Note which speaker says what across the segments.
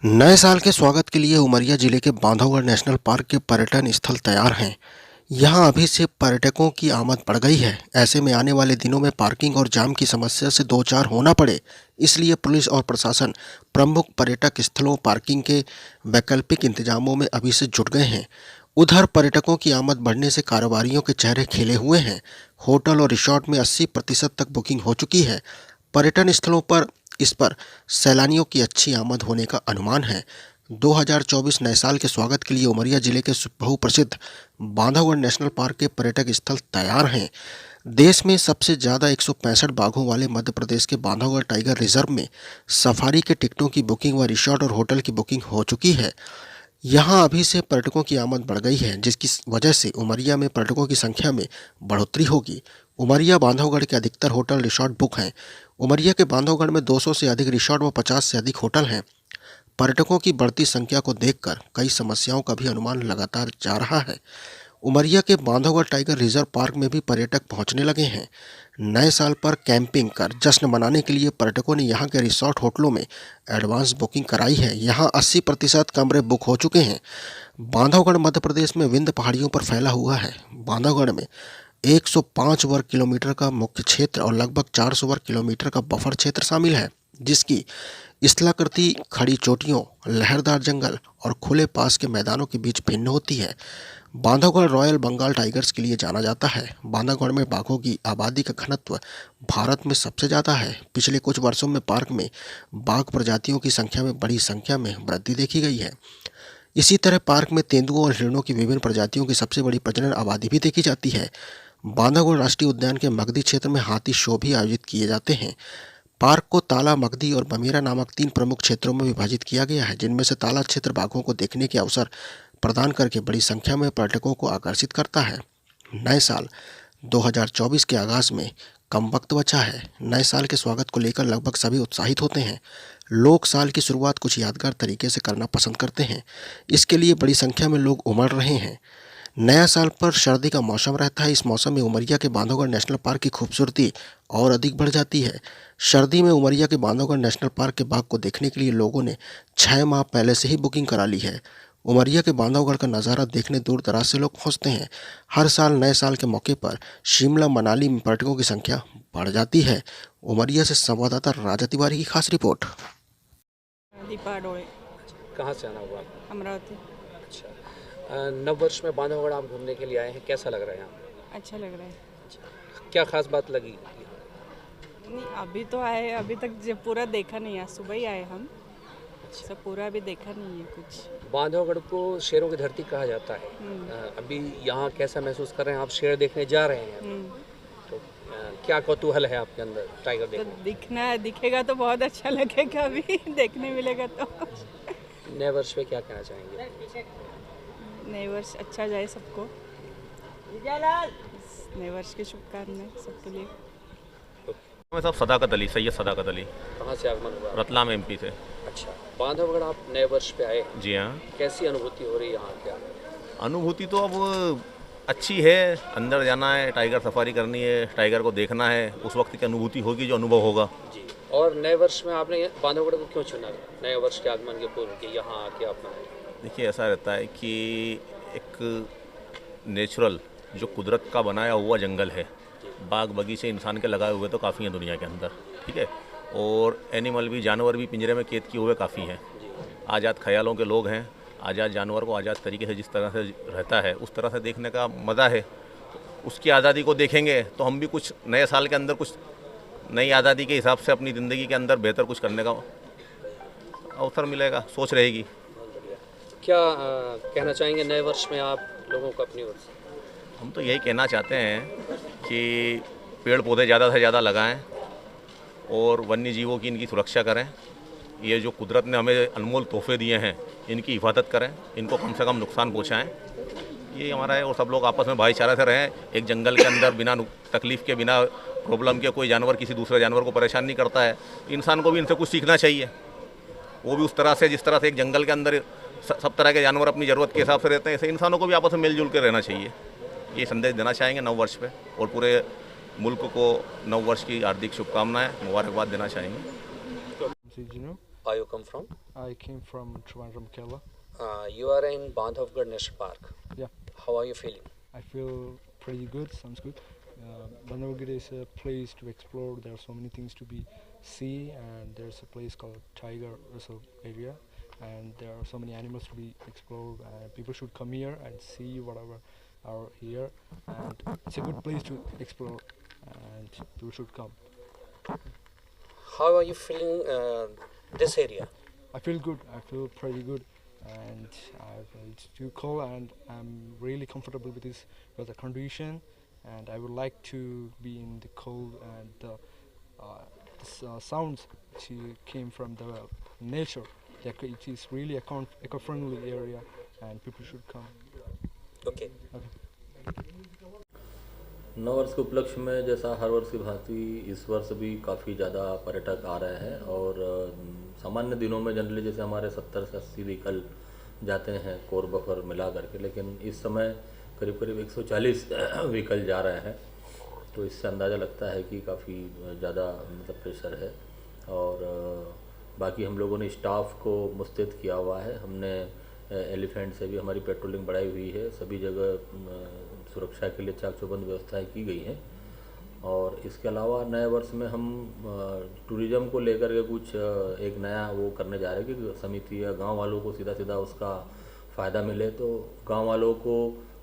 Speaker 1: नए साल के स्वागत के लिए उमरिया जिले के बांधवगढ़ नेशनल पार्क के पर्यटन स्थल तैयार हैं। यहां अभी से पर्यटकों की आमद बढ़ गई है। ऐसे में आने वाले दिनों में पार्किंग और जाम की समस्या से दो चार होना पड़े, इसलिए पुलिस और प्रशासन प्रमुख पर्यटक स्थलों पार्किंग के वैकल्पिक इंतजामों में अभी से जुट गए हैं। उधर पर्यटकों की आमद बढ़ने से कारोबारियों के चेहरे खिले हुए हैं। होटल और रिसोर्ट में 80% तक बुकिंग हो चुकी है। पर्यटन स्थलों पर इस पर सैलानियों की अच्छी आमद होने का अनुमान है। 2024 नए साल के स्वागत के लिए उमरिया जिले के बहुप्रसिद्ध बांधवगढ़ नेशनल पार्क के पर्यटक स्थल तैयार हैं। देश में सबसे ज़्यादा 165 बाघों वाले मध्य प्रदेश के बांधवगढ़ टाइगर रिजर्व में सफारी के टिकटों की बुकिंग व रिसोर्ट और होटल की बुकिंग हो चुकी है। यहाँ अभी से पर्यटकों की आमद बढ़ गई है, जिसकी वजह से उमरिया में पर्यटकों की संख्या में बढ़ोतरी होगी। उमरिया बांधवगढ़ के अधिकतर होटल रिसोर्ट बुक हैं। उमरिया के बांधवगढ़ में 200 से अधिक रिसोर्ट व 50 से अधिक होटल हैं। पर्यटकों की बढ़ती संख्या को देखकर कई समस्याओं का भी अनुमान लगातार जा रहा है। उमरिया के बांधवगढ़ टाइगर रिजर्व पार्क में भी पर्यटक पहुंचने लगे हैं। नए साल पर कैंपिंग कर जश्न मनाने के लिए पर्यटकों ने यहां के रिसोर्ट होटलों में एडवांस बुकिंग कराई है। यहां 80% कमरे बुक हो चुके हैं। बांधवगढ़ मध्य प्रदेश में विंध्य पहाड़ियों पर फैला हुआ है। बांधवगढ़ में 105 वर्ग किलोमीटर का मुख्य क्षेत्र और लगभग 400 वर्ग किलोमीटर का बफर क्षेत्र शामिल है, जिसकी स्थलाकृति खड़ी चोटियों, लहरदार जंगल और खुले पास के मैदानों के बीच भिन्न होती है। बांधवगढ़ रॉयल बंगाल टाइगर्स के लिए जाना जाता है। बांधवगढ़ में बाघों की आबादी का घनत्व भारत में सबसे ज़्यादा है। पिछले कुछ वर्षों में पार्क में बाघ प्रजातियों की संख्या में बड़ी संख्या में वृद्धि देखी गई है। इसी तरह पार्क में तेंदुओं और हिरणों की विभिन्न प्रजातियों की सबसे बड़ी प्रजनन आबादी भी देखी जाती है। बांधवगढ़ राष्ट्रीय उद्यान के मगधी क्षेत्र में हाथी शो भी आयोजित किए जाते हैं। पार्क को ताला, मगधी और बमीरा नामक 3 प्रमुख क्षेत्रों में विभाजित किया गया है, जिनमें से ताला क्षेत्र बाघों को देखने के अवसर प्रदान करके बड़ी संख्या में पर्यटकों को आकर्षित करता है। नए साल 2024 के आगाज में कम वक्त बचा है। नए साल के स्वागत को लेकर लगभग सभी उत्साहित होते हैं। लोग साल की शुरुआत कुछ यादगार तरीके से करना पसंद करते हैं। इसके लिए बड़ी संख्या में लोग उमड़ रहे हैं। नया साल पर सर्दी का मौसम रहता है। इस मौसम में उमरिया के बांधवगढ़ नेशनल पार्क की खूबसूरती और अधिक बढ़ जाती है। सर्दी में उमरिया के बांधवगढ़ नेशनल पार्क के बाघ को देखने के लिए लोगों ने 6 माह पहले से ही बुकिंग करा ली है। उमरिया के बांधवगढ़ का नज़ारा देखने दूर दराज से लोग पहुंचते हैं। हर साल नए साल के मौके पर शिमला, मनाली में पर्यटकों की संख्या बढ़ जाती है। उमरिया से संवाददाता राजा तिवारी की खास रिपोर्ट।
Speaker 2: दीपा डोळे।
Speaker 3: कहाँ से आना हुआ आपको?
Speaker 2: अमरावती।
Speaker 3: अच्छा। नव वर्ष में बांधवगढ़ आप घूमने के लिए आए हैं, कैसा लग रहा है यहाँ?
Speaker 2: अच्छा लग रहा है।
Speaker 3: क्या खास बात लगी?
Speaker 2: नहीं, अभी तो आए, अभी तक जब पूरा देखा नहीं है, सुबह ही आए हम। सब पूरा अभी देखा नहीं है कुछ।
Speaker 3: बांधवगढ़ को शेरों की धरती कहा जाता है। अभी यहाँ कैसा महसूस कर रहे हैं आप? शेर देखने जा रहे हैं तो क्या कौतूहल है आपके अंदर टाइगर
Speaker 2: तो
Speaker 3: देखने?
Speaker 2: दिखेगा तो बहुत अच्छा लगेगा, अभी देखने मिलेगा तो।
Speaker 3: नए वर्ष में क्या कहना चाहेंगे?
Speaker 2: नए वर्ष अच्छा जाए सबको। नए वर्ष की शुभकामनाएं सबके लिए।
Speaker 4: मैं सब सदाकत अली, सैयद सदाकत अली,
Speaker 3: कहाँ से आगमन हुआ?
Speaker 4: रतलाम एमपी से।
Speaker 3: अच्छा, बांधवगढ़ आप नए वर्ष पे आए,
Speaker 4: जी हाँ।
Speaker 3: कैसी अनुभूति हो रही है यहाँ? क्या
Speaker 4: अनुभूति तो अब अच्छी है। अंदर जाना है, टाइगर सफारी करनी है, टाइगर को देखना है, उस वक्त की अनुभूति होगी जो अनुभव होगा
Speaker 3: जी। और नए वर्ष में आपने बांधवगढ़ को क्यों चुना? नए वर्ष के आगमन के पूर्व कि यहाँ आके आप मनाएं?
Speaker 4: देखिए, ऐसा रहता है कि एक नेचुरल जो कुदरत का बनाया हुआ जंगल है, बाग बगीचे इंसान के लगाए हुए तो काफ़ी हैं दुनिया के अंदर, ठीक है। और एनिमल भी, जानवर भी पिंजरे में कैद किए हुए काफ़ी हैं। आज़ाद ख्यालों के लोग हैं। आज़ाद जानवर को आज़ाद तरीके से जिस तरह से रहता है उस तरह से देखने का मज़ा है। उसकी आज़ादी को देखेंगे तो हम भी कुछ नए साल के अंदर कुछ नई आज़ादी के हिसाब से अपनी ज़िंदगी के अंदर बेहतर कुछ करने का अवसर मिलेगा, सोच रहेगी।
Speaker 3: क्या कहना चाहेंगे नए वर्ष में आप लोगों को अपनी ओर से?
Speaker 4: हम तो यही कहना चाहते हैं कि पेड़ पौधे ज़्यादा से ज़्यादा लगाएं और वन्य जीवों की इनकी सुरक्षा करें। ये जो कुदरत ने हमें अनमोल तोहफे दिए हैं इनकी हिफाजत करें, इनको कम से कम नुकसान पहुंचाएं। ये हमारा है। और सब लोग आपस में भाईचारा से रहें। एक जंगल के अंदर बिना तकलीफ़ के, बिना प्रॉब्लम के कोई जानवर किसी दूसरे जानवर को परेशान नहीं करता है। इंसान को भी इनसे कुछ सीखना चाहिए। वो भी उस तरह से, जिस तरह से एक जंगल के अंदर सब तरह के जानवर अपनी ज़रूरत के हिसाब से रहते हैं, ऐसे इंसानों को भी आपस में मिलजुल के रहना चाहिए। ये संदेश देना चाहेंगे नव वर्ष पे, और पूरे मुल्क को नव वर्ष की हार्दिक शुभकामनाएं, मुबारकबाद देना चाहेंगे।
Speaker 3: Where you come from?
Speaker 5: I came from Trivandrum, Kerala.
Speaker 3: You are in Bandhavgarh National Park.
Speaker 5: Yeah,
Speaker 3: How are you feeling?
Speaker 5: I feel pretty good. Sounds good. Bandhavgarh is a place to explore. There are so many things to be see, and there's a place called Tiger Reserve area, and there are so many animals to be explored. And people should come here and see whatever are here, and it's a good place to explore, and people should come.
Speaker 3: How are you feeling this area?
Speaker 5: I feel good. I feel pretty good, and it's too cold, and I'm really comfortable with this weather condition. And I would like to be in the cold, and the sounds which came from the nature. It is really a eco-friendly area, and people should come.
Speaker 3: Okay.
Speaker 6: नव वर्ष के उपलक्ष्य में जैसा हर वर्ष की भांति इस वर्ष भी काफ़ी ज़्यादा पर्यटक आ रहे हैं और सामान्य दिनों में जनरली जैसे हमारे 70 से 80 व्हीकल जाते हैं कोर बफर मिला करके, लेकिन इस समय करीब करीब 140 व्हीकल जा रहे हैं। तो इससे अंदाज़ा लगता है कि काफ़ी ज़्यादा मतलब प्रेशर है। और बाकी हम लोगों ने स्टाफ को मुस्तैद किया हुआ है। हमने एलिफेंट से भी हमारी पेट्रोलिंग बढ़ाई हुई है। सभी जगह सुरक्षा के लिए चाक चौबंद व्यवस्थाएं की गई हैं। और इसके अलावा नए वर्ष में हम टूरिज़्म को लेकर के कुछ एक नया वो करने जा रहे हैं कि समिति या गांव वालों को सीधा सीधा उसका फ़ायदा मिले। तो गांव वालों को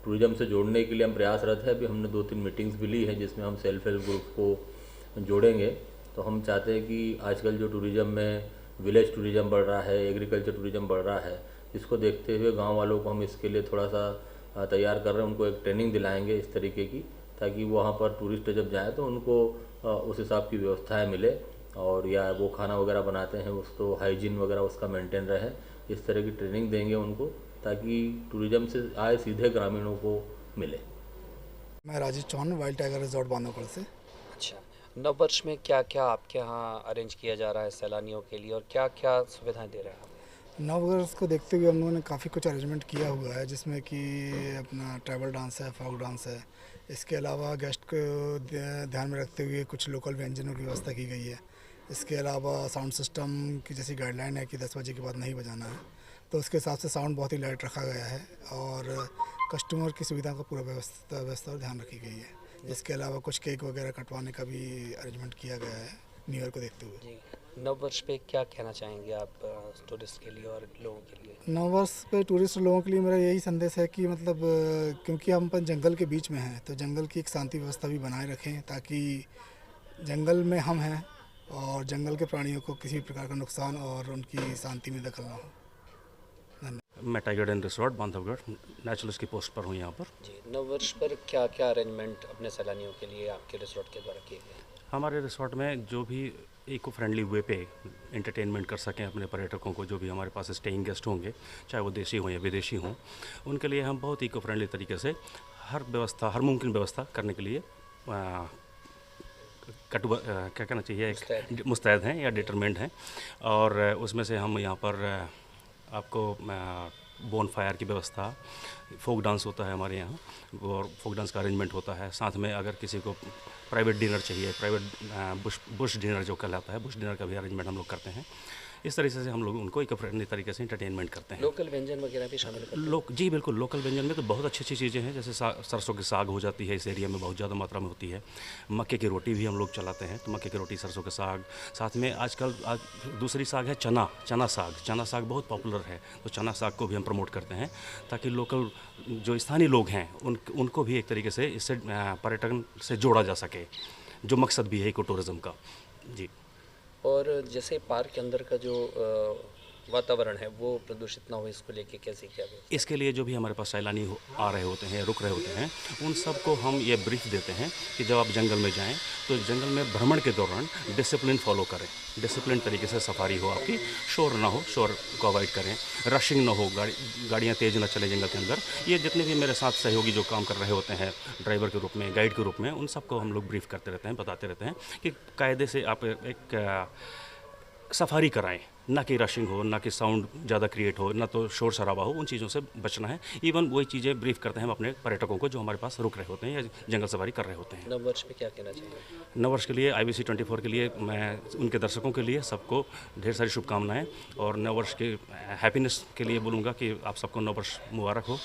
Speaker 6: टूरिज़्म से जोड़ने के लिए हम प्रयासरत है। अभी हमने 2-3 मीटिंग्स भी ली हैं जिसमें हम सेल्फ हेल्प ग्रुप को जोड़ेंगे। तो हम चाहते हैं कि आजकल जो टूरिज़्म में विलेज टूरिज़्म बढ़ रहा है, एग्रीकल्चर टूरिज़्म बढ़ रहा है, इसको देखते हुए गांव वालों को हम इसके लिए थोड़ा सा तैयार कर रहे हैं। उनको एक ट्रेनिंग दिलाएंगे इस तरीके की, ताकि वहाँ पर टूरिस्ट जब जाए तो उनको उस हिसाब की व्यवस्थाएं मिले, और या वो खाना वगैरह बनाते हैं उसको हाइजीन वगैरह उसका मेंटेन रहे। इस तरह की ट्रेनिंग देंगे उनको, ताकि टूरिज़्म से आए सीधे ग्रामीणों को मिले।
Speaker 7: मैं Rajesh Chauhan, wild tiger resort Bandhavgarh से।
Speaker 3: अच्छा, नव वर्ष में क्या क्या आपके यहाँ अरेंज किया जा रहा है सैलानियों के लिए, और क्या क्या सुविधाएं दे रहे हैं आप?
Speaker 7: नव वर्ष को देखते हुए हम लोगों ने काफ़ी कुछ अरेंजमेंट किया हुआ है, जिसमें कि अपना ट्रैवल डांस है, फोक डांस है। इसके अलावा गेस्ट को ध्यान में रखते हुए कुछ लोकल व्यंजनों की व्यवस्था की गई है। इसके अलावा साउंड सिस्टम की जैसी गाइडलाइन है कि 10 बजे के बाद नहीं बजाना है, तो उसके हिसाब से साउंड बहुत ही लाइट रखा गया है, और कस्टमर की सुविधा का पूरा व्यवस्था और ध्यान रखी गई है। इसके अलावा कुछ केक वगैरह कटवाने का भी अरेंजमेंट किया गया है न्यू ईयर को देखते हुए।
Speaker 3: जी, नव वर्ष पे क्या कहना चाहेंगे आप टूरिस्ट के लिए और लोगों के लिए?
Speaker 7: नव वर्ष पे टूरिस्ट लोगों के लिए मेरा यही संदेश है कि मतलब क्योंकि हम अपन जंगल के बीच में हैं, तो जंगल की एक शांति व्यवस्था भी बनाए रखें, ताकि जंगल में हम हैं और जंगल के प्राणियों को किसी भी प्रकार का नुकसान और उनकी शांति में दखल ना हो।
Speaker 8: मैं tiger and resort Bandhavgarh naturalist की पोस्ट पर हूँ यहाँ पर।
Speaker 3: जी, नव वर्ष पर क्या क्या अरेंजमेंट अपने सैलानियों के लिए आपके रिसोर्ट के द्वारा किए गए?
Speaker 8: हमारे रिसोर्ट में जो भी इको फ्रेंडली वे पे एंटरटेनमेंट कर सकें अपने पर्यटकों को, जो भी हमारे पास स्टेइंग गेस्ट होंगे, चाहे वो देशी हों या विदेशी हों, उनके लिए हम बहुत इको फ्रेंडली तरीके से हर मुमकिन व्यवस्था करने के लिए क्या कहना चाहिए, एक मुस्तैद हैं या डिटरमेंट हैं। और उसमें से हम यहाँ पर आपको बोन फायर की व्यवस्था, फोक डांस होता है हमारे यहाँ, और फोक डांस का अरेंजमेंट होता है। साथ में अगर किसी को प्राइवेट डिनर चाहिए, प्राइवेट बुश डिनर जो कहलाता है, बुश डिनर का भी अरेंजमेंट हम लोग करते हैं। इस तरीके से हम लोग उनको इको फ्रेंडली तरीके से एंटरटेनमेंट करते हैं।
Speaker 3: लोकल व्यंजन वगैरह भी शामिल करते हैं?
Speaker 8: जी बिल्कुल, लोकल व्यंजन में तो बहुत अच्छी अच्छी चीज़ें हैं, जैसे सरसों की साग हो जाती है, इस एरिया में बहुत ज़्यादा मात्रा में होती है। मक्के की रोटी भी हम लोग चलाते हैं, तो मक्के की रोटी, सरसों के साग, साथ में आजकल दूसरी साग है चना साग बहुत पॉपुलर है, तो चना साग को भी हम प्रमोट करते हैं, ताकि लोकल जो स्थानीय लोग हैं उनको भी एक तरीके से इससे पर्यटन से जोड़ा जा सके, जो मकसद भी है इको टूरिज़्म का। जी।
Speaker 3: और जैसे पार्क के अंदर का जो वातावरण है वो प्रदूषित ना हो, इसको लेके कैसे क्या है?
Speaker 8: इसके लिए जो भी हमारे पास सैलानी आ रहे होते हैं, रुक रहे होते हैं, उन सबको हम ये ब्रीफ देते हैं कि जब आप जंगल में जाएं तो जंगल में भ्रमण के दौरान डिसिप्लिन फॉलो करें, डिसिप्लिन तरीके से सफारी हो आपकी, शोर ना हो, शोर को अवॉइड करें, रशिंग ना हो, गाड़ियाँ तेज़ ना चले जंगल के अंदर। ये जितने भी मेरे साथ सहयोगी जो काम कर रहे होते हैं ड्राइवर के रूप में, गाइड के रूप में, उन सबको हम लोग ब्रीफ करते रहते हैं, बताते रहते हैं कि कायदे से आप एक सफारी कराएं, ना कि रशिंग हो, ना कि साउंड ज़्यादा क्रिएट हो, ना तो शोर शराबा हो, उन चीज़ों से बचना है। इवन वही चीज़ें ब्रीफ करते हैं हम अपने पर्यटकों को जो हमारे पास रुक रहे होते हैं या जंगल सवारी कर रहे होते हैं।
Speaker 3: नव वर्ष पे क्या कहना चाहिए?
Speaker 8: नववर्ष के लिए IBC 24 के लिए मैं उनके दर्शकों के लिए सबको ढेर सारी शुभकामनाएं और नववर्ष के हैप्पीनेस के लिए बोलूँगा कि आप सबको नववर्ष मुबारक हो।